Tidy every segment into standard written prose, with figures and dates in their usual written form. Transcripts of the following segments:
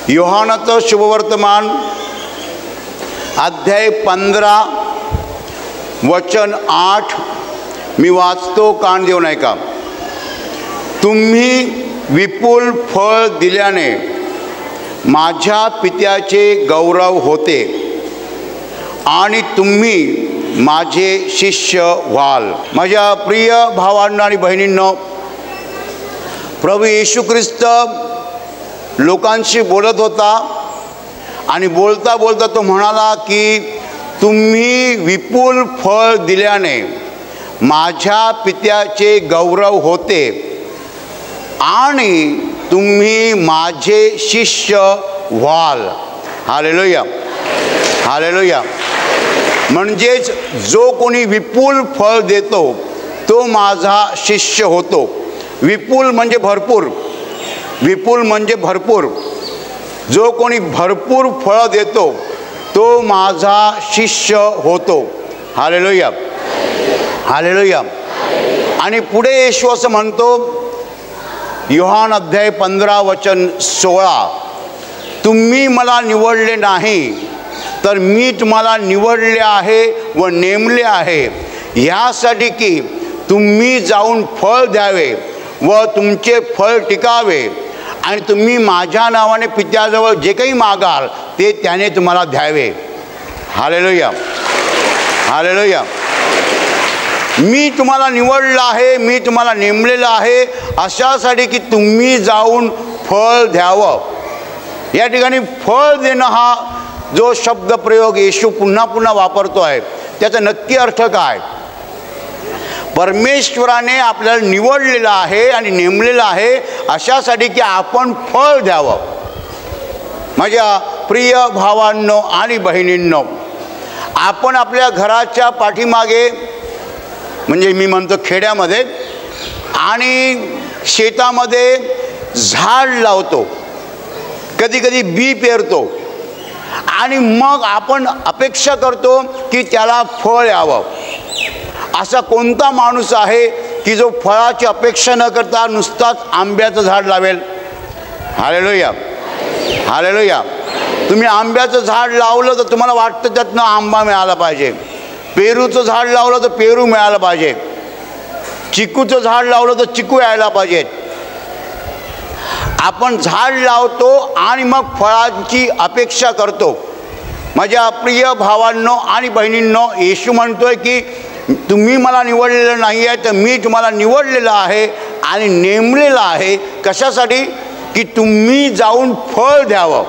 योहानाचं शुभवर्तमान अध्याय 15 वचन 8 मी वाचतो, कान देऊन ऐका. तुम्ही विपुल फळ दिल्याने माझ्या पित्याचे गौरव होते आणि तुम्ही माझे शिष्य व्हाल. माझ्या प्रिय भावांनो आणि बहिणींनो, प्रभू येशू ख्रिस्त लोकांशी बोलत होता आणि बोलता बोलता तो म्हणाला की तुम्ही विपुल फळ दिल्याने माझ्या पित्याचे गौरव होते आणि तुम्ही माझे शिष्य व्हाल. Hallelujah, hallelujah. म्हणजेच जो कोणी विपुल फळ देतो तो माझा शिष्य होतो. विपुल म्हणजे भरपूर, विपुल म्हणजे भरपूर. जो कोणी भरपूर फळ देतो तो माझा शिष्य होतो. Hallelujah, hallelujah. आणि पुढे येशू असं म्हणतो, योहान अध्याय 15 वचन 16, तुम्ही मला निवडले नाही तर मी तुम्हाला निवडले आहे व नेमले आहे ह्यासाठी की तुम्ही जाऊन फळ द्यावे व तुमचे फळ टिकावे आणि तुम्ही माझ्या नावाने पित्याजवळ जे काही मागाल ते त्याने तुम्हाला द्यावे. Hallelujah, hallelujah. मी तुम्हाला निवडलं आहे, मी तुम्हाला नेमलेलं आहे अशासाठी की तुम्ही जाऊन फळ द्यावं. या ठिकाणी फळ देणं हा जो शब्द प्रयोग येशू पुन्हा पुन्हा वापरतो आहे त्याचा नक्की अर्थ काय? परमेश्वराने आपल्याला निवडलेलं आहे आणि नेमलेलं आहे अशासाठी की आपण फळ द्यावं. माझ्या प्रिय भावांनो आणि बहिणींनो, आपण आपल्या घराच्या पाठीमागे म्हणजे मी म्हणतो खेड्यामध्ये आणि शेतामध्ये झाड लावतो, कधी कधी बी पेरतो आणि मग आपण अपेक्षा करतो की त्याला फळ यावं. असा कोणता माणूस आहे की जो फळाची अपेक्षा न करता नुसताच आंब्याचं झाड लावेल? Hallelujah, hallelujah. तुम्ही आंब्याचं झाड लावलं तर तुम्हाला वाटतं त्यातनं आंबा मिळाला पाहिजे. पेरूचं झाड लावलं तर पेरू मिळालं पाहिजे. चिकूचं झाड लावलं तर चिकू यायला पाहिजेत. आपण झाड लावतो आणि मग फळांची अपेक्षा करतो. माझ्या प्रिय भावांनो आणि बहिणींनो, येशू म्हणतोय की तुम्ही मला निवडलेलं नाही आहे तर मी तुम्हाला निवडलेलं आहे आणि नेमलेलं आहे. कशासाठी? की तुम्ही जाऊन फळ द्यावं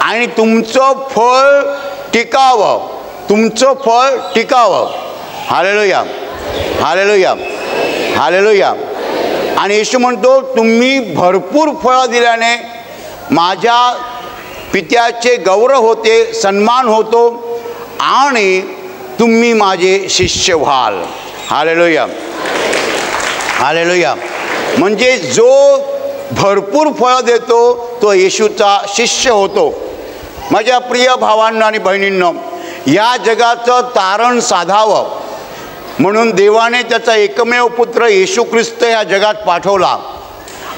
आणि तुमचं फळ टिकावं, तुमचं फळ टिकावं. Hallelujah, hallelujah, hallelujah. आणि येशू म्हणतो तुम्ही भरपूर फळं दिल्याने माझ्या पित्याचे गौरव होते, सन्मान होतो आणि तुम्ही माझे शिष्य व्हाल. Hallelujah, hallelujah. म्हणजे जो भरपूर फळं देतो तो येशूचा शिष्य होतो. माझ्या प्रिय भावांनो आणि बहिणींनो, या जगाचं तारण साधावं म्हणून देवाने त्याचा एकमेव पुत्र येशू ख्रिस्त या जगात पाठवला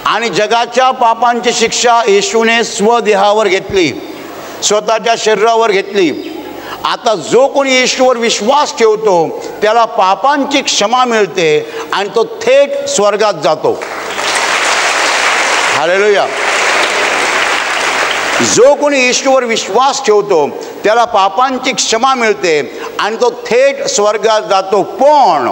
आणि जगाच्या पापांची शिक्षा येशूने स्वदेहावर घेतली, स्वतःच्या शरीरावर घेतली. आता जो कोणी येशूवर विश्वास ठेवतो त्याला पापांची क्षमा मिळते आणि तो थेट स्वर्गात जातो. हालेलुया. जो कोणी येशूवर विश्वास ठेवतो त्याला पापांची क्षमा मिळते आणि तो थेट स्वर्गात जातो. पण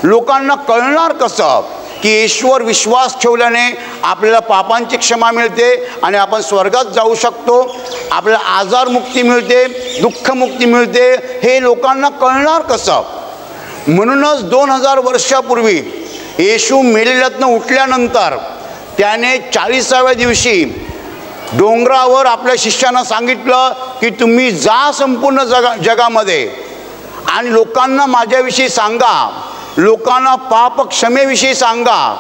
लोकांना कळणार कसं की येशूवर विश्वास ठेवल्याने आपल्याला पापांची क्षमा मिळते आणि आपण स्वर्गात जाऊ शकतो, आपल्याला आजारमुक्ती मिळते, दुःखमुक्ती मिळते, हे लोकांना कळणार कसं? म्हणूनच 2000 वर्षापूर्वी येशू मेलेल्यातनं उठल्यानंतर त्याने 40व्या दिवशी डोंगरावर आपल्या शिष्यांना सांगितलं की तुम्ही जा संपूर्ण जगामध्ये आणि लोकांना माझ्याविषयी सांगा, लोकांना पाप क्षमेविषयी सांगा,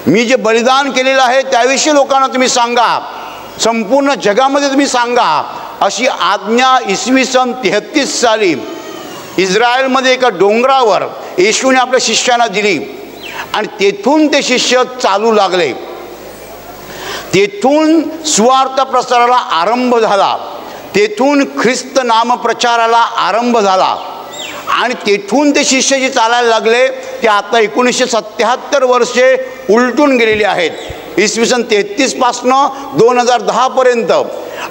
मी जे बलिदान केलेलं आहे त्याविषयी लोकांना तुम्ही सांगा, संपूर्ण जगामध्ये तुम्ही सांगा. अशी आज्ञा इसवी सन 33 साली इस्रायलमध्ये एका डोंगरावर येशूने आपल्या शिष्यांना दिली आणि तेथून ते शिष्य चालू लागले. तेथून सुवार्थ प्रसाराला आरंभ झाला, तेथून ख्रिस्त नामप्रचाराला आरंभ झाला आणि तेथून ते शिष्य जे चालायला लागले ते आता 1977 वर्षे उलटून गेलेली आहेत, इसवी सन 33 पासनं 2010पर्यंत.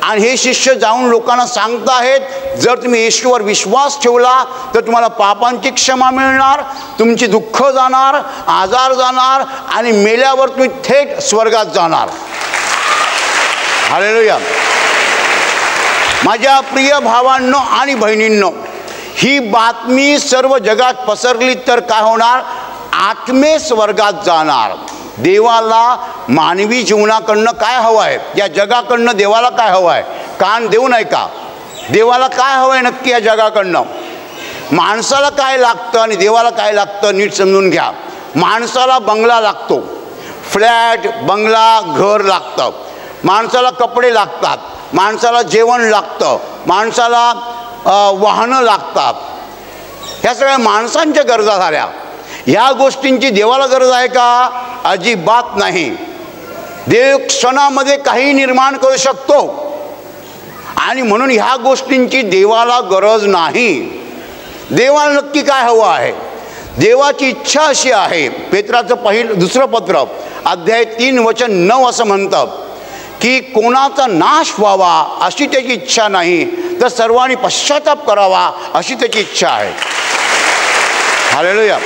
आणि हे शिष्य जाऊन लोकांना सांगत आहेत, जर तुम्ही येशूवर विश्वास ठेवला तर तुम्हाला पापांची क्षमा मिळणार, तुमची दुःख जाणार, आजार जाणार आणि मेल्यावर तुम्ही थेट स्वर्गात जाणार. हालेलुया. माझ्या प्रिय भावांनो आणि बहिणींनो, ही बातमी सर्व जगात पसरली तर काय होणार? आत्मे स्वर्गात जाणार. देवाला मानवी जीवनाकडनं काय हवं आहे? या जगाकडनं देवाला काय हवं आहे? कान देऊ नये का? देवाला काय हवं आहे नक्की या जगाकडनं? माणसाला काय लागतं आणि देवाला काय लागतं नीट समजून घ्या. माणसाला बंगला लागतो, फ्लॅट, बंगला, घर लागतं. माणसाला कपडे लागतात, माणसाला जेवण लागतं, माणसाला वाहनं लागतात. ह्या सगळ्या माणसांच्या गरजा झाल्या. ह्या गोष्टींची देवाला गरज आहे का? अजिबात नाही. देव क्षणामध्ये काही निर्माण करू शकतो आणि म्हणून ह्या गोष्टींची देवाला गरज नाही. देवाला नक्की काय हवं आहे? देवाची इच्छा अशी आहे, पेत्राचं दुसरं पत्र अध्याय 3 वचन 9 असं म्हणतं की कोणाचा नाश व्हावा अशी त्याची इच्छा नाही, तर सर्वांनी पश्चाताप करावा अशी त्याची इच्छा आहे. हालेलुया.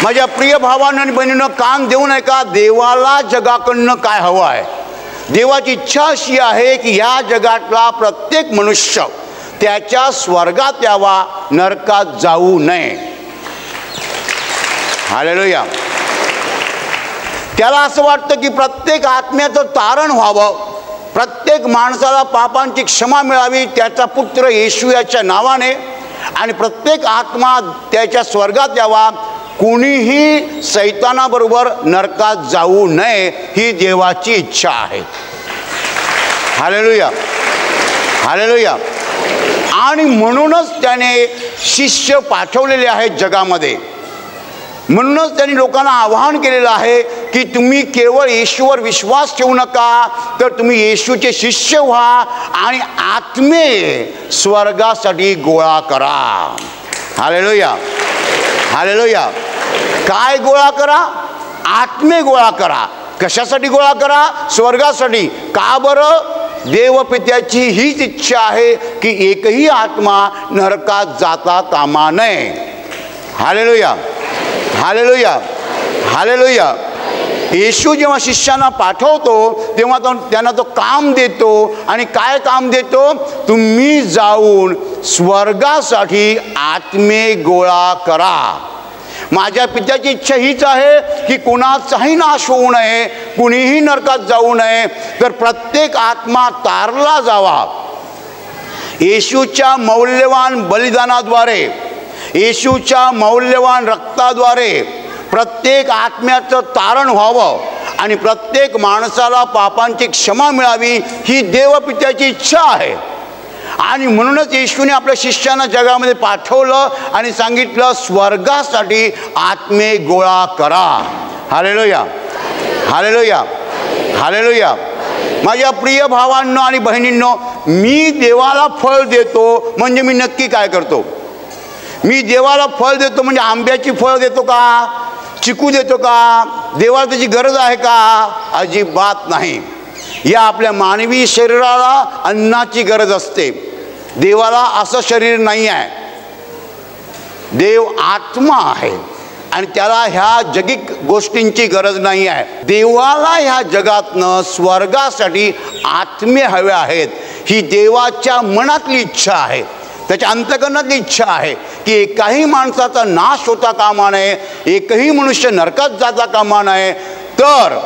माझ्या प्रिय भावांनो आणि बहिणींनो, कान देऊ नये का? देवाला जगाकडनं काय हवं आहे? देवाची इच्छा अशी आहे की या जगातला प्रत्येक मनुष्य त्याच्या स्वर्गात यावा, नरकात जाऊ नये. हालेलुया. त्याला असं वाटतं की प्रत्येक आत्म्याचं तारण व्हावं, प्रत्येक माणसाला पापांची क्षमा मिळावी त्याचा पुत्र येशू याच्या नावाने, आणि प्रत्येक आत्मा त्याच्या स्वर्गात यावा, कुणीही सैतानाबरोबर नरकात जाऊ नये ही देवाची इच्छा आहे. हालेलुया. हालेलुया. आणि म्हणूनच त्याने शिष्य पाठवलेले आहेत जगामध्ये. म्हणूनच त्यांनी लोकांना आवाहन केलेलं आहे की तुम्ही केवळ येशूवर विश्वास ठेवू नका, तर तुम्ही येशूचे शिष्य व्हा आणि आत्मे स्वर्गासाठी गोळा करा. हालेलुया. हालेलुया. काय गोळा करा? आत्मे गोळा करा. कशासाठी गोळा करा? स्वर्गासाठी. का बरं? देवपित्याची हीच इच्छा आहे की एकही आत्मा नरकात जाता कामा नये. हालेलुया. हालेलुया. हालेलुया. येशू जेव्हा शिष्यांना पाठवतो तेव्हा त्यांना तो काम देतो. आणि काय काम देतो? तुम्ही जाऊन स्वर्गासाठी आत्मे गोळा करा. माझ्या पित्याची इच्छा हीच आहे की कुणाचाही नाश होऊ नये, कुणीही नरकात जाऊ नये, तर प्रत्येक आत्मा तारला जावा. येशूच्या मौल्यवान बलिदानाद्वारे, येशूच्या मौल्यवान रक्ताद्वारे प्रत्येक आत्म्याचं तारण व्हावं आणि प्रत्येक माणसाला पापांची क्षमा मिळावी ही देवपित्याची इच्छा आहे. आणि म्हणूनच येशूने आपल्या शिष्यांना जगामध्ये पाठवलं आणि सांगितलं स्वर्गासाठी आत्मे गोळा करा. हालेलुया. हालेलुया. हालेलुया. माझ्या प्रिय भावांनो आणि बहिणींनो, मी देवाला फळ देतो म्हणजे मी नक्की काय करतो? मी देवाला फळ देतो म्हणजे आंब्याची फळ देतो का? चिकू देतो का? देवाला त्याची गरज आहे का? अजिबात नाही. या आपल्या मानवी शरीराला अन्नाची गरज असते. देवाला असं शरीर नाही आहे. देव आत्मा आहे आणि त्याला ह्या जगिक गोष्टींची गरज नाही आहे. देवाला ह्या जगातनं स्वर्गासाठी आत्मे हवे आहेत. ही देवाच्या मनातली इच्छा आहे, त्याच्या अंतःकरणातली इच्छा आहे की एकाही माणसाचा नाश होता कामा नये, एकही मनुष्य नरकात जाता कामा नये, तर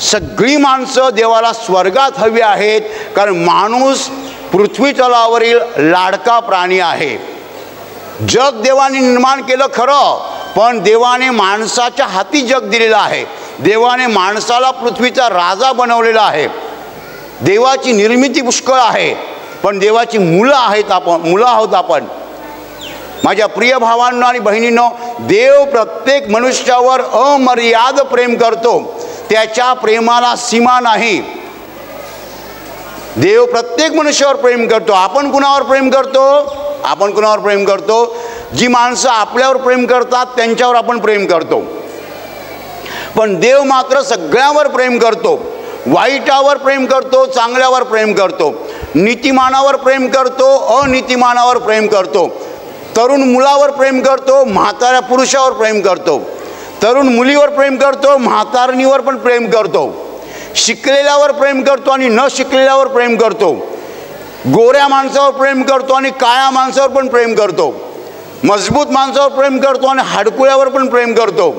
सगळी माणसं देवाला स्वर्गात हवी आहेत. कारण माणूस पृथ्वी तलावरील लाडका प्राणी आहे. जग देवाने निर्माण केलं खरं, पण देवाने माणसाच्या हाती जग दिलेलं आहे. देवाने माणसाला पृथ्वीचा राजा बनवलेला आहे. देवाची निर्मिती पुष्कळ आहे, पण देवाची मुलं आहोत आपण. माझ्या प्रिय भावांनो आणि बहिणींनो, देव प्रत्येक मनुष्यावर अमर्याद प्रेम करतो. त्याच्या प्रेमाला सीमा नाही. देव प्रत्येक मनुष्यावर प्रेम करतो. आपण कुणावर प्रेम करतो? आपण कुणावर प्रेम करतो? जी माणसं आपल्यावर प्रेम करतात त्यांच्यावर आपण प्रेम करतो. पण देव मात्र सगळ्यावर प्रेम करतो. वाईटावर प्रेम करतो, चांगल्यावर प्रेम करतो, नीतिमानावर प्रेम करतो, अनीतिमानावर प्रेम करतो, तरुण मुलावर प्रेम करतो, म्हाताऱ्या पुरुषावर प्रेम करतो, तरुण मुलीवर प्रेम करतो, म्हातारणीवर पण प्रेम करतो, शिकलेल्यावर प्रेम करतो आणि न शिकलेल्यावर प्रेम करतो, गोऱ्या माणसावर प्रेम करतो आणि काळ्या माणसावर पण प्रेम करतो, मजबूत माणसावर प्रेम करतो आणि हाडकुळ्यावर पण प्रेम करतो.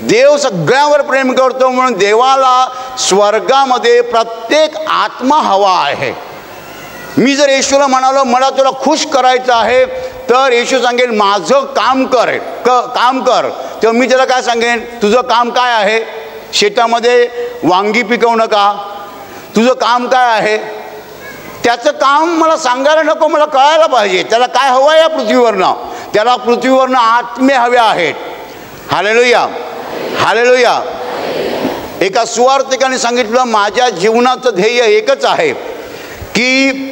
देव सगळ्यावर प्रेम करतो. म्हणून देवाला स्वर्गामध्ये प्रत्येक आत्मा हवा आहे. मी जर येशूला म्हणालो मला तुला खुश करायचं आहे, तर येशू सांगेल माझं काम कर तेव्हा मी त्याला काय सांगेन? तुझं काम काय आहे? शेतामध्ये वांगी पिकवणं का? तुझं काम काय आहे? त्याचं काम मला सांगायला नको, मला कळायला पाहिजे. त्याला काय हवं आहे या पृथ्वीवरनं? त्याला पृथ्वीवरनं आत्मे हव्या आहेत. Hallelujah, hallelujah. एका सुवार्तिकाने सांगितलं माझ्या जीवनाचं ध्येय एकच आहे की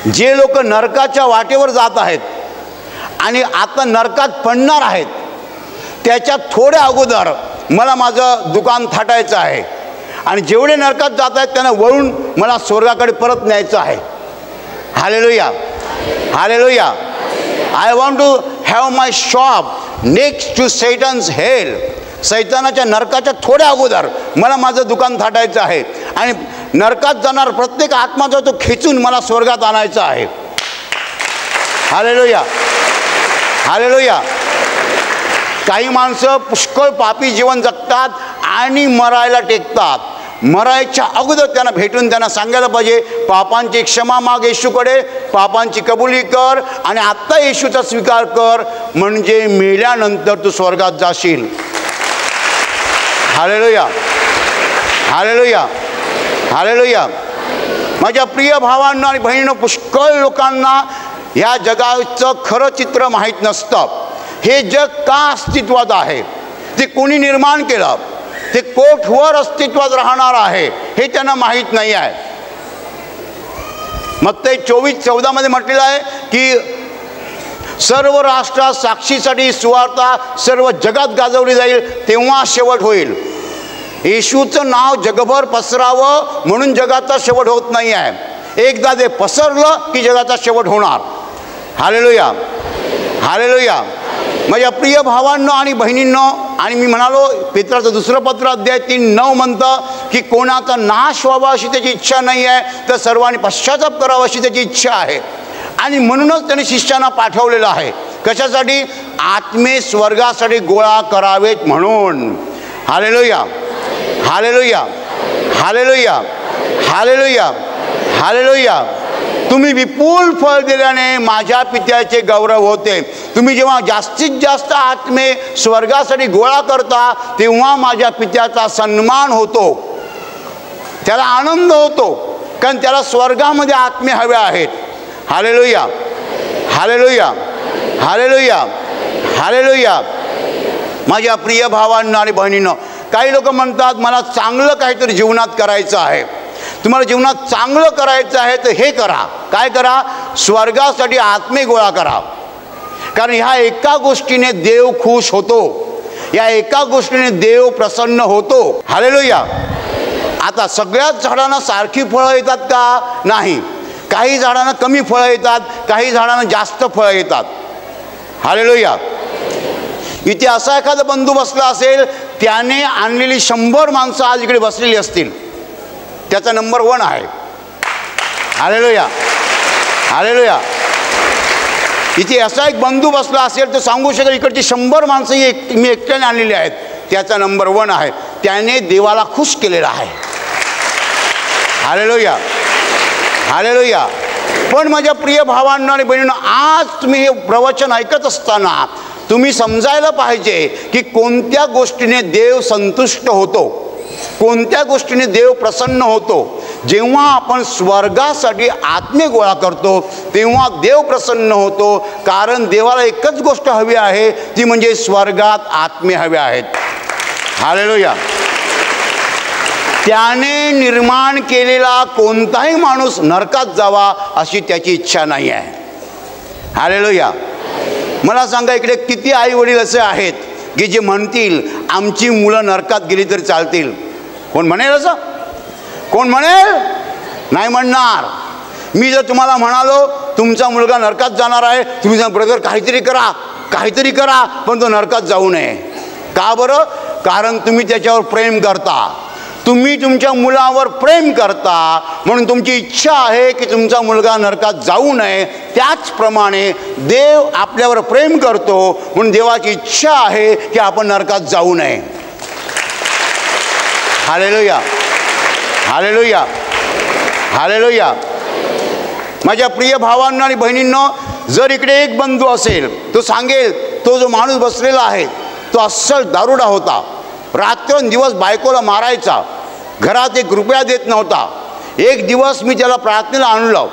जे लोक नरकाच्या वाटेवर जात आहेत आणि आता नरकात पडणार आहेत त्याच्या थोड्या अगोदर मला माझं दुकान थाटायचं आहे आणि जेवढे नरकात जात आहेत त्यांना वळून मला स्वर्गाकडे परत न्यायचं आहे. Hallelujah, hallelujah. I want to have my shop next to Satan's hell. सैतानाच्या नरकाच्या थोड्या अगोदर मला माझं दुकान थाटायचं आहे आणि नरकात जाणार प्रत्येक आत्मा जो तो खेचून मला स्वर्गात आणायचा आहे. Hallelujah, hallelujah. काही माणसं पुष्कळ पापी जीवन जगतात आणि मरायला टेकतात. मरायच्या अगोदर त्यांना भेटून त्यांना सांगायला पाहिजे पापांची क्षमा माग येशूकडे, पापांची कबुली कर आणि आत्ता येशूचा स्वीकार कर, म्हणजे मेल्यानंतर तू स्वर्गात जाशील. Hallelujah, hallelujah, hallelujah. माझ्या प्रिय भावांना आणि बहिणींनो, पुष्कळ लोकांना ह्या जगाचं खरं चित्र माहीत नसतं. हे जग का अस्तित्वात आहे, ते कोणी निर्माण केलं, ते कोठवर अस्तित्वात राहणार आहे हे त्यांना माहीत नाही आहे. मत्ती 24:14 म्हटलेलं आहे की सर्व राष्ट्रात साक्षीसाठी सुवार्ता सर्व जगात गाजवली जाईल, तेव्हा शेवट होईल. येशूचं नाव जगभर पसरावं म्हणून जगाचा शेवट होत नाही आहे. एकदा ते पसरलं की जगाचा शेवट होणार. Hallelujah, hallelujah. माझ्या प्रिय भावांनो आणि बहिणींनो, आणि मी म्हणालो पेत्राचं 2 पत्र अध्याय 3:9 म्हणतं की कोणाचा नाश व्हावा अशी त्याची इच्छा नाही आहे, तर सर्वांनी पश्चाताप करावा अशी त्याची इच्छा आहे. आणि म्हणूनच त्याने शिष्यांना पाठवलेलं आहे. कशासाठी? आत्मे स्वर्गासाठी गोळा करावेत म्हणून. Hallelujah, hallelujah, hallelujah, hallelujah, hallelujah. तुम्ही विपुल फळ दिल्याने माझ्या पित्याचे गौरव होते. तुम्ही जेव्हा जास्तीत जास्त आत्मे स्वर्गासाठी गोळा करता तेव्हा माझ्या पित्याचा सन्मान होतो, त्याला आनंद होतो, कारण त्याला स्वर्गामध्ये आत्मे हवे आहेत. Hallelujah, hallelujah, hallelujah, hallelujah. माझ्या प्रिय भावांना आणि बहिणींनो, काही लोक म्हणतात मला चांगलं काहीतरी जीवनात करायचं आहे. तुम्हाला जीवनात चांगलं करायचं आहे तर हे करा. काय करा? स्वर्गासाठी आत्मे गोळा करा. कारण ह्या एका गोष्टीने देव खुश होतो, या एका गोष्टीने देव प्रसन्न होतो. हालेलुया. आता सगळ्याच झाडांना सारखी फळं येतात का? नाही. काही झाडांना कमी फळं येतात, काही झाडांना जास्त फळं येतात. हालेलुया. इथे असा एखादा बंधू बसला असेल, त्याने आणलेली 100 माणसं आज इकडे बसलेली असतील, त्याचा नंबर 1 आहे. Hallelujah, hallelujah. इथे असा एक बंधू बसला असेल तर सांगू शकेल इकडची 100 माणसं मी एकट्याने आणलेली आहेत, त्याचा नंबर 1 आहे. त्याने देवाला खुश केलेला आहे. Hallelujah, hallelujah. पण माझ्या प्रिय भावांना आणि बहिणींना, आज तुम्ही हे प्रवचन ऐकत असताना तुम्ही समजायला पाहिजे की कोणत्या गोष्टीने देव संतुष्ट होतो, कोणत्या गोष्टीने देव प्रसन्न होतो. जेव्हा आपण स्वर्गासाठी आत्मे गोळा करतो तेव्हा देव प्रसन्न होतो, कारण देवाला एकच गोष्ट हवी आहे, ती म्हणजे स्वर्गात आत्मे हवे आहेत. हालेलुया, त्याने निर्माण केलेला कोणताही माणूस नरकात जावा अशी त्याची इच्छा नाही आहे. हालेलुया. मला सांगा, इकडे किती आई वडील असे आहेत की जे म्हणतील आमची मुलं नरकात गेली तरी चालतील? कोण म्हणेल असं? कोण म्हणेल? नाही म्हणणार. मी जर तुम्हाला म्हणालो तुमचा मुलगा नरकात जाणार आहे, तुम्ही सांगा ब्रदर काहीतरी करा पण तो नरकात जाऊ नये. का बरं? कारण तुम्ही त्याच्यावर प्रेम करता, तुम्ही तुमच्या मुलावर प्रेम करता, म्हणून तुमची इच्छा आहे की तुमचा मुलगा नरकात जाऊ नये. त्याचप्रमाणे देव आपल्यावर प्रेम करतो, म्हणून देवाची इच्छा आहे की आपण नरकात जाऊ नये. Hallelujah, hallelujah, hallelujah. माझ्या प्रिय भावांनो आणि बहिणींनो, जर इकडे एक बंधू असेल, तो सांगेल तो जो माणूस बसलेला आहे तो अस्सल दारुडा होता, रात्रंदिवस बायकोला मारायचा, घरात एक रुपया देत नव्हता. एक दिवस मी त्याला प्रार्थनेला आणलं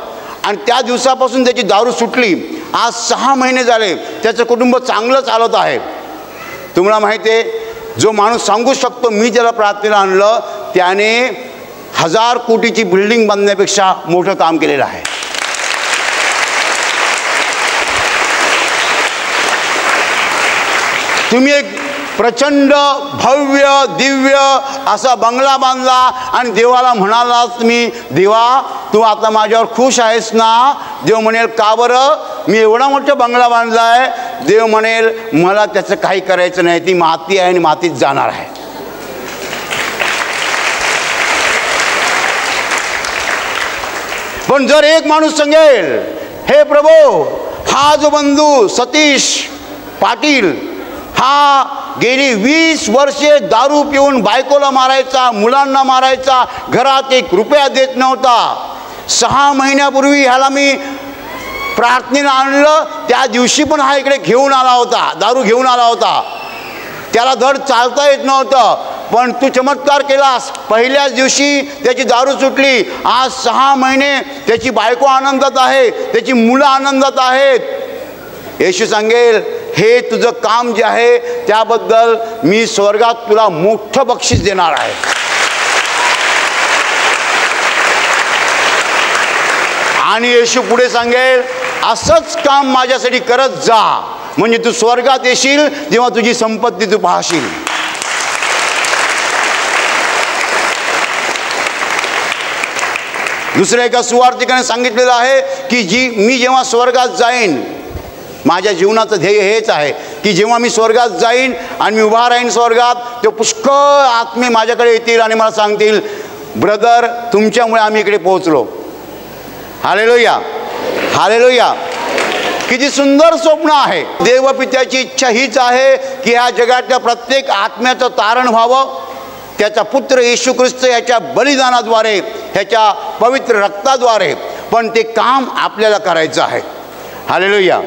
आणि त्या दिवसापासून त्याची दारू सुटली. आज 6 महिने झाले, त्याचं कुटुंब चांगलं चालत आहे. तुम्हाला माहिती आहे, जो माणूस सांगू शकतो मी त्याला प्रार्थनेला आणलं, त्याने 1000 कोटीची बिल्डिंग बांधण्यापेक्षा मोठं काम केलेलं आहे. तुम्ही एक प्रचंड भव्य दिव्य असा बंगला बांधला आणि देवाला म्हणालात मी, देवा तू आता माझ्यावर खुश आहेस ना? देव म्हणेल का बरं? मी एवढा मोठा बंगला बांधला आहे. देव म्हणेल मला त्याचं काही करायचं नाही, ती माती आहे आणि मातीत जाणार आहे. पण जर एक माणूस सांगेल, हे प्रभू, हा जो बंधू सतीश पाटील हा गेली 20 वर्षे दारू पिऊन बायकोला मारायचा, मुलांना मारायचा, घरात एक रुपया देत नव्हता, 6 महिन्यापूर्वी ह्याला मी प्रार्थनेला आणलं, त्या दिवशी पण हा इकडे घेऊन आला होता, दारू घेऊन आला होता, त्याला धड चालता येत नव्हतं, पण तू चमत्कार केलास. पहिल्याच दिवशी त्याची दारू सुटली. आज 6 महिने त्याची बायको आनंदात आहे, त्याची मुलं आनंदात आहेत. येशू सांगेल, हे तुझं काम जे आहे त्याबद्दल मी स्वर्गात तुला मोठं बक्षीस देणार आहे. आणि येशू पुढे सांगेल, असंच काम माझ्यासाठी करत जा, म्हणजे तू स्वर्गात येशील जेव्हा तुझी संपत्ती तू पाहशील. दुसऱ्या एका सुवार्तिकाने सांगितलेलं आहे की मी जेव्हा स्वर्गात जाईन, माझ्या जीवनाचं ध्येय हेच आहे की जेव्हा मी स्वर्गात जाईन आणि मी उभा राहीन स्वर्गात, ते पुष्कळ आत्मे माझ्याकडे येतील आणि मला सांगतील, ब्रदर तुमच्यामुळे आम्ही इकडे पोहोचलो. Hallelujah, hallelujah. किती सुंदर स्वप्न आहे. देवपित्याची इच्छा हीच आहे की ह्या जगातल्या प्रत्येक आत्म्याचं तारण व्हावं. त्याचा पुत्र येशू ख्रिस्त याच्या बलिदानाद्वारे, ह्याच्या पवित्र रक्ताद्वारे. पण ते काम आपल्याला करायचं आहे. Hallelujah,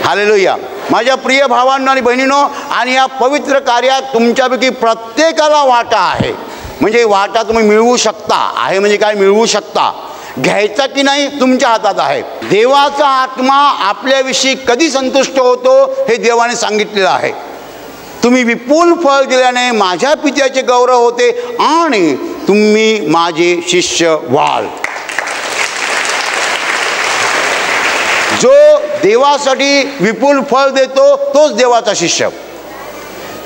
hallelujah. माझ्या प्रिय भावांनो आणि बहिणींनो, आणि या पवित्र कार्यात तुमच्यापैकी प्रत्येकाला वाटा आहे. म्हणजे वाटा तुम्ही मिळवू शकता. आहे म्हणजे काय? मिळवू शकता. घ्यायचा की नाही तुमच्या हातात आहे. देवाचा आत्मा आपल्याविषयी कधी संतुष्ट होतो हे देवाने सांगितलेलं आहे. तुम्ही विपुल फळ दिल्याने माझ्या पित्याचे गौरव होते आणि तुम्ही माझे शिष्य व्हाल. जो देवासाठी विपुल फळ देतो तोच देवाचा शिष्य.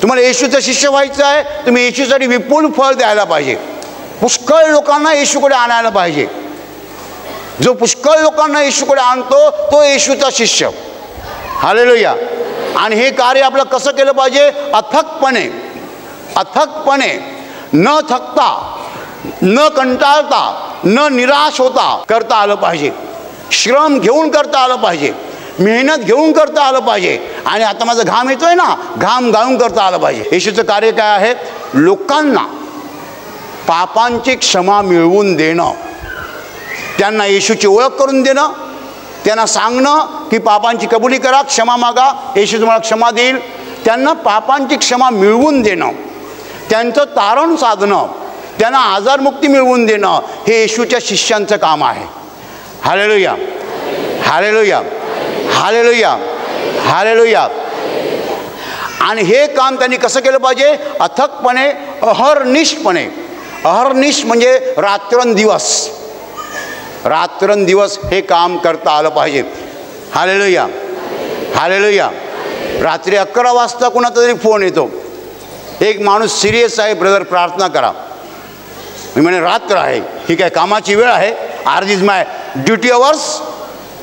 तुम्हाला येशूचा शिष्य व्हायचं आहे, तुम्ही येशूसाठी विपुल फळ द्यायला पाहिजे. पुष्कळ लोकांना येशूकडे आणायला पाहिजे. जो पुष्कळ लोकांना येशूकडे आणतो तो येशूचा शिष्य. हालेलुया. आणि हे कार्य आपलं कसं केलं पाहिजे? अथकपणे, अथकपणे, न थकता, न कंटाळता, न निराश होता करता आलं पाहिजे. श्रम घेऊन करता आलं पाहिजे, मेहनत घेऊन करता आलं पाहिजे. आणि आता माझा घाम येतोय ना, घाम गाळून करता आलं पाहिजे. येशूचं कार्य काय आहे? लोकांना पापांची क्षमा मिळवून देणं, त्यांना येशूची ओळख करून देणं, त्यांना सांगणं की पापांची कबुली करा, क्षमा मागा, येशू तुम्हाला क्षमा देईल. त्यांना पापांची क्षमा मिळवून देणं, त्यांचं तारण साधणं, त्यांना आजारमुक्ती मिळवून देणं, हे येशूच्या शिष्यांचं काम आहे. Hallelujah, hallelujah, hallelujah, hallelujah. आणि हे काम त्यांनी कसं केलं पाहिजे? अथकपणे, अहर्निशपणे. अहर्निश म्हणजे रात्रंदिवस, रात्रंदिवस हे काम करता आलं पाहिजे. Hallelujah, hallelujah. रात्री 11 वाजता कुणाचा तरी फोन येतो, एक माणूस सिरियस आहे, ब्रदर प्रार्थना करा. मी म्हणे रात्र आहे, ठीक आहे, कामाची वेळ आहे. Are this my duty hours,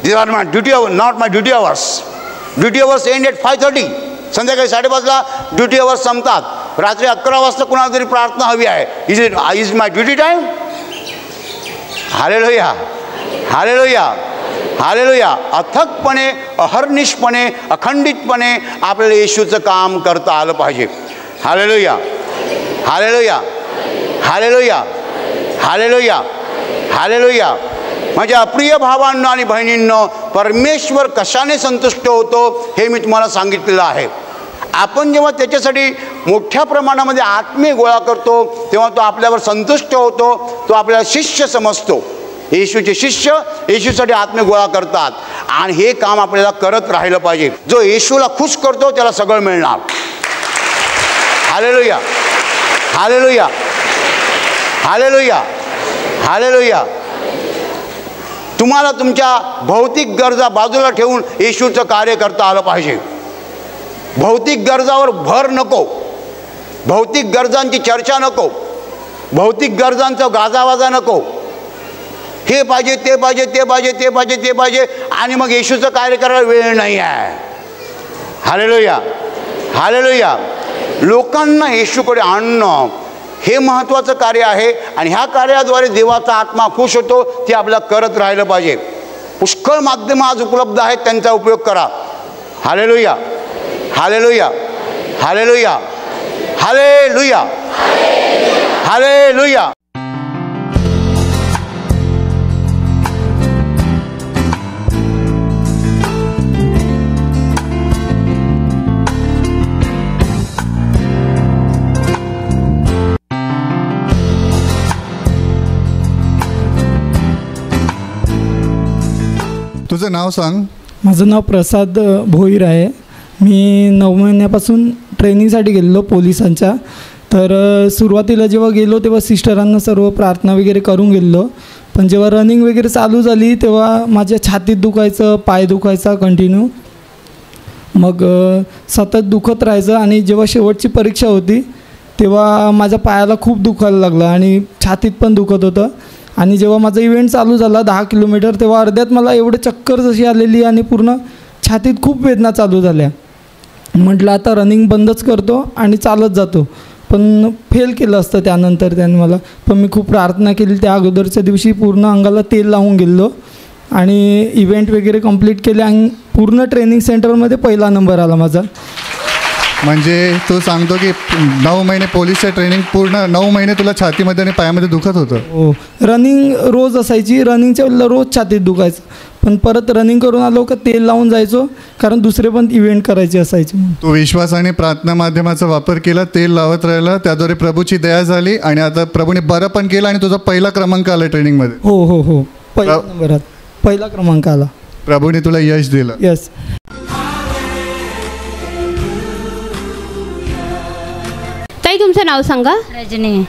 this are my duty hour, not my duty hours. Duty hours end at 5:30. संध्याकाळी 5:30ला ड्युटी अवर्स संपतात. रात्री 11 वाजता कुणाला तरी प्रार्थना हवी आहे. Is my duty time? Hallelujah, hallelujah, hallelujah. अथकपणे, अहर्निशपणे, अखंडितपणे आपल्याला येशूचं काम करता आलं पाहिजे. Hallelujah, hallelujah, hallelujah, hallelujah, hallelujah. माझ्या प्रिय भावांनो आणि बहिणींनो, परमेश्वर कशाने संतुष्ट होतो हे मी तुम्हाला सांगितलेलं आहे. आपण जेव्हा त्याच्यासाठी मोठ्या प्रमाणामध्ये आत्मे गोळा करतो तेव्हा तो आपल्यावर संतुष्ट होतो, तो आपल्याला शिष्य समजतो. येशूचे शिष्य येशूसाठी आत्मे गोळा करतात आणि हे काम आपल्याला करत राहिलं पाहिजे. जो येशूला खुश करतो त्याला सगळं मिळणार. Hallelujah, hallelujah, hallelujah, hallelujah. तुम्हाला तुमच्या भौतिक गरजा बाजूला ठेवून येशूचं कार्य करता आलं पाहिजे. भौतिक गरजावर भर नको, भौतिक गरजांची चर्चा नको, भौतिक गरजांचा गाजावाजा नको. हे पाहिजे, ते पाहिजे, ते पाहिजे, ते पाहिजे, ते पाहिजे, आणि मग येशूचं कार्य करायला वेळ नाही आहे. Hallelujah, hallelujah. लोकांना येशूकडे आणणं हे महत्त्वाचं कार्य आहे आणि ह्या कार्याद्वारे देवाचा आत्मा खुश होतो. ते आपल्याला करत राहिलं पाहिजे. पुष्कळ माध्यमं आज उपलब्ध आहेत, त्यांचा उपयोग करा. Hallelujah, hallelujah, hallelujah, hallelujah, hallelujah. तुझं नाव सांग. माझं नाव प्रसाद भोईर आहे. मी 9 महिन्यापासून ट्रेनिंगसाठी गेलेलो पोलिसांच्या. तर सुरुवातीला जेव्हा गेलो तेव्हा सिस्टरांना सर्व प्रार्थना वगैरे करून गेलेलो. पण जेव्हा रनिंग वगैरे चालू झाली तेव्हा माझ्या छातीत दुखायचं, पाय दुखायचा कंटिन्यू. मग सतत दुखत राहायचं आणि जेव्हा शेवटची परीक्षा होती तेव्हा माझ्या पायाला खूप दुखायला लागलं आणि छातीत पण दुखत होतं. आणि जेव्हा माझा इव्हेंट चालू झाला 10 किलोमीटर तेव्हा अर्ध्यात मला एवढं चक्कर जशी आलेली आणि पूर्ण छातीत खूप वेदना चालू झाल्या. म्हटलं आता रनिंग बंदच करतो आणि चालत जातो. पण फेल केलं असतं त्यानंतर त्याने मला. पण मी खूप प्रार्थना केली. त्या अगोदरच्या दिवशी पूर्ण अंगाला तेल लावून गेलो आणि इव्हेंट वगैरे कंप्लीट केले आणि पूर्ण ट्रेनिंग सेंटरमध्ये पहिला नंबर आला माझा. म्हणजे तू सांगतो की 9 महिने पोलीसचं ट्रेनिंग, पूर्ण 9 महिने तुला छातीमध्ये आणि पायामध्ये दुखत होतं? हो, रनिंग रोज असायची. रनिंगच्या वेळेला रोज छातीत दुखायचं. पण परत रनिंग करून आलो का तेल लावून जायचो, कारण दुसरे पण इव्हेंट करायचे असायचे. तू विश्वासाने प्रार्थना माध्यमाचा वापर केला, तेल लावत राहिला, त्याद्वारे प्रभूची दया झाली आणि आता प्रभूने बरं पण केलं आणि तुझा पहिला क्रमांक आला ट्रेनिंगमध्ये. हो हो हो, पहिला नंबरात पहिला क्रमांक आला. प्रभूने तुला यश दिलं. यस. ताई तुमचं नाव सांगा. रजनी.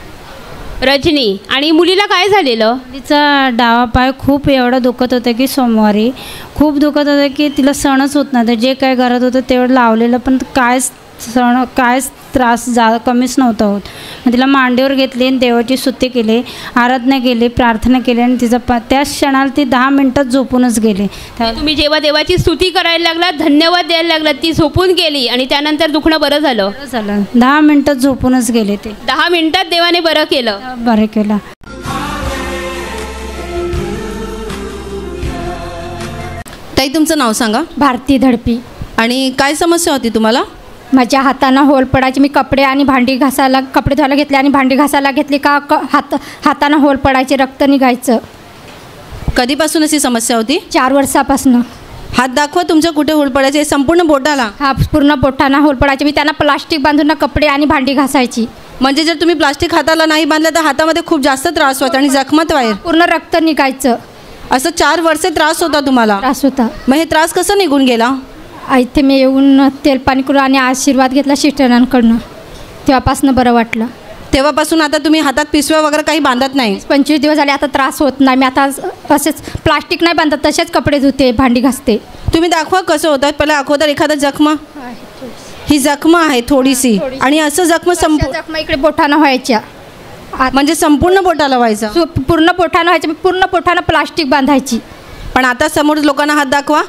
रजनी. आणि मुलीला काय झालेलं? तिचा डावा पाय खूप एवढं दुखत होतं की सोमवारी खूप दुखत होतं की तिला सणच होत नव्हतं. जे काय घरात होतं तेवढं लावलेलं पण कायच त्रास कमीच नव्हता होत. मग तिला मांडीवर घेतली आणि देवाची स्तुती केली, आराधना केली, प्रार्थना केली आणि तिचा त्याच क्षणाला ती 10 मिनटात झोपूनच गेली. तुम्ही जेव्हा देवाची स्तुती करायला लागला, धन्यवाद द्यायला लागला, ती झोपून गेली आणि त्यानंतर दुखणं बरं झालं? बरं झालं. 10 मिनटात झोपूनच गेले ते. 10 मिनिटात देवाने बरं केलं. बरं केलं. ताई तुमचं नाव सांगा. भारती धडपी. आणि काय समस्या होती तुम्हाला? माझ्या हातानं होल पडायची. मी कपडे आणि भांडी घासायला, कपडे धुवायला घेतले आणि भांडी घासायला घेतली का हातानं होल पडायचे, रक्त निघायचं. कधीपासून अशी समस्या होती? 4 वर्षापासून. हात दाखवा तुमच्या कुठे होल पडायचे. संपूर्ण बोटाला? हा, पूर्ण बोटांना होल पडायचे. मी त्यांना प्लास्टिक बांधून कपडे आणि भांडी घासायची. म्हणजे जर तुम्ही प्लास्टिक हाताला नाही बांधलं तर हातामध्ये खूप जास्त त्रास व्हायचा आणि जखमात व्हायला? पूर्ण रक्त निघायचं. असं 4 वर्ष त्रास होता तुम्हाला? त्रास होता. मग हे त्रास कसा निघून गेला? इथे मी येऊन तेल पाणी करून आणि आशीर्वाद घेतला सिस्टरांकडनं. तेव्हापासून बरं वाटलं. तेव्हापासून आता तुम्ही हातात पिशव्या वगैरे काही बांधत नाही? 25 दिवस झाले, आता त्रास होत नाही. मी आता असेच प्लास्टिक नाही बांधत, तसेच कपडे धुते, भांडी घासते. तुम्ही दाखवा कसं होतं. पहिला अगोदर एखादा जखमा, ही जखम आहे थोडीशी, आणि असं जखमा इकडे बोटानं व्हायच्या, म्हणजे संपूर्ण बोटाला व्हायचं? पूर्ण बोटानं व्हायचं, पूर्ण बोटानं प्लास्टिक बांधायची. पण आता समोर लोकांना हात दाखवा.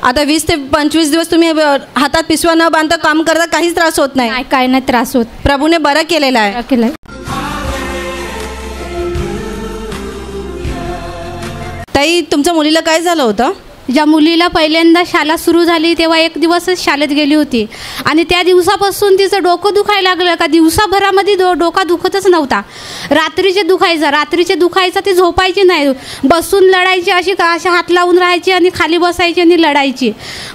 आता 20 ते 25 दिवस तुम्ही हातात पिशव्या न बांधता काम करता, काहीच त्रास होत नाही? काय नाही त्रास होत. प्रभूने बरं केलेलं आहे. केलंय. ताई, तुमच्या मुलीला काय झालं होतं? ज्या मुलीला पहिल्यांदा शाळा सुरू झाली तेव्हा एक दिवसच शाळेत गेली होती, आणि त्या दिवसापासून तिचं डोकं दुखायला लागलं का दिवसाभरामध्ये डोका दुखतच नव्हता. रात्रीचे दुखायचं, ती झोपायची नाही, बसून लढायची, अशी हात लावून राहायची आणि खाली बसायची आणि लढायची.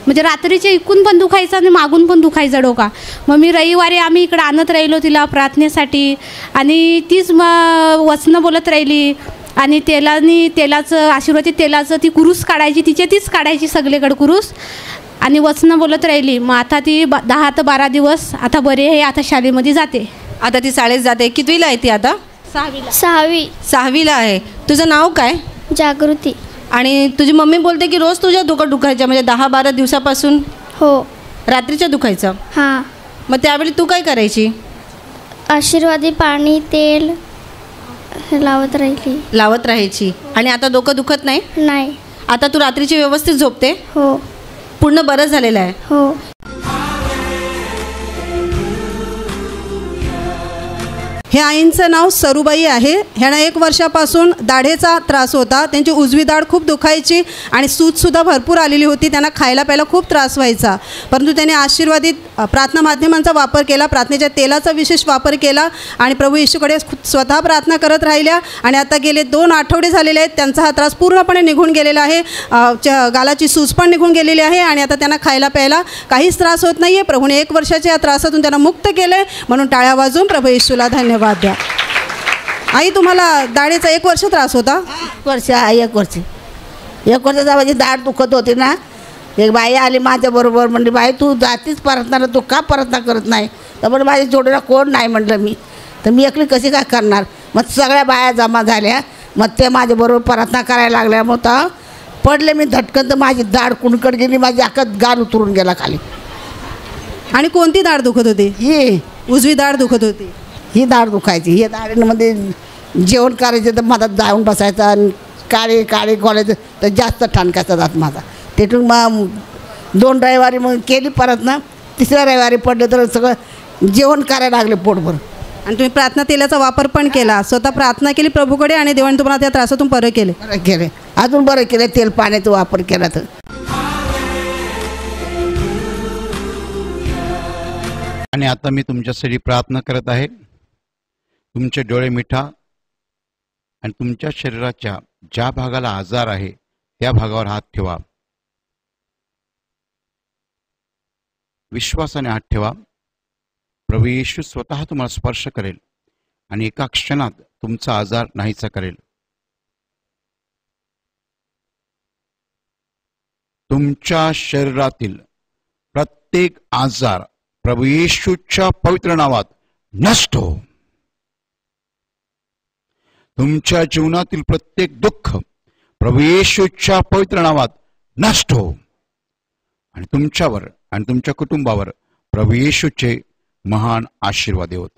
म्हणजे रात्रीचे इकून पण दुखायचं आणि मागून पण दुखायचा डोका. मग मी रविवारी आम्ही इकडं आणत राहिलो तिला प्रार्थनेसाठी, आणि तीच वचनं बोलत राहिली, आणि तेलाचं आशीर्वादित तेलाचं ती कुरूस काढायची, तीच काढायची सगळीकडे कुरूस, आणि वचनं बोलत राहिली. मग आता ती 10 ते 12 दिवस आता बरे आहे, आता शाळेमध्ये जाते. आता ती शाळेत जाते. कितवीला आहे ती आता? 6वीला आहे. तुझं नाव काय? जागृती. आणि तुझी मम्मी बोलते की रोज तुझ्या डोकं दुखायचं, म्हणजे 10-12 दिवसापासून? हो. रात्रीचं दुखायचं? हां. मग त्यावेळी तू काय करायची? आशीर्वादी पाणी तेल लावत राहायची. आणि आता डोकं दुखत नाही? नाही. आता तू रात्रीची व्यवस्थित झोपते? हो. पूर्ण बरं झालेलं आहे? हो. ह्या आईंचं नाव सरूबाई आहे. ह्यांना 1 वर्षापासून दाढेचा त्रास होता. त्यांची उजवी दाढ खूप दुखायची आणि सूजसुद्धा भरपूर आलेली होती. त्यांना खायला प्यायला खूप त्रास व्हायचा. परंतु त्यांनी आशीर्वादित प्रार्थना माध्यमांचा वापर केला, प्रार्थनेच्या तेलाचा विशेष वापर केला, आणि प्रभू येशूकडे स्वतः प्रार्थना करत राहिल्या. आणि आता गेले 2 आठवडे झालेले आहेत, त्यांचा हा त्रास पूर्णपणे निघून गेलेला आहे. गालाची सूज पण निघून गेलेली आहे, आणि आता त्यांना खायला प्यायला काहीच त्रास होत नाही आहे. प्रभूने 1 वर्षाच्या या त्रासातून त्यांना मुक्त केलं आहे, म्हणून टाळ्या वाजवून प्रभू येशूला धन्यवाद द्या. आई, तुम्हाला दाढेचा 1 वर्ष त्रास होता? 1 वर्षाचा माझी दाढ दुखत होती ना. एक बाई आली माझ्याबरोबर, म्हणली बाई तू जातीच प्रार्थना, तू का प्रार्थना करत नाही? तर म्हणजे माझ्या जोडीला कोण नाही म्हटलं मी, तर मी एकली कशी काय करणार. मग सगळ्या बाया जमा झाल्या, मग ते माझ्याबरोबर प्रार्थना करायला लागल्या. मग तर पडले मी धटकन, तर माझी दाढ कुणकड गेली, माझी अख्खा गाल उतरून गेला खाली. आणि कोणती दाढ दुखत होती? ही उजवी दाढ दुखत होती. ही दाढ दुखायची. ही दाढीमध्ये जेवण करायचं तर माझा जाऊन बसायचा, आणि काळे घोलायचं तर जास्त ठणकाचा जात माझा. तिथून मग 2 रविवारी मग केली परत ना. 3ऱ्या रविवारी पडले तर सगळं जेवण करायला लागले पोटभर. आणि तुम्ही प्रार्थना तेलाचा वापर पण केला, स्वतः प्रार्थना केली प्रभूकडे, आणि देवाने तुम्हाला त्या त्रासातून बरं केले. अजून बरं केलं, तेल पाण्याचा वापर केला तर. आणि आता मी तुमच्यासाठी प्रार्थना करत आहे. तुमचे डोळे मिठा आणि तुमच्या शरीराच्या ज्या भागाला आजार आहे त्या भागावर हात ठेवा. विश्वासाने हात ठेवा. प्रभू येशू स्वतः तुम्हाला स्पर्श करेल आणि एका क्षणात तुमचा आजार नाहीसा करेल. तुमच्या शरीरातील प्रत्येक आजार प्रभू येशूच्या पवित्र नावात नष्ट हो. तुमच्या जीवनातील प्रत्येक दुःख प्रभू येशूच्या पवित्र नावात नष्ट हो. आणि तुमच्यावर आणि तुमच्या कुटुंबावर प्रभू येशूचे महान आशीर्वाद होत.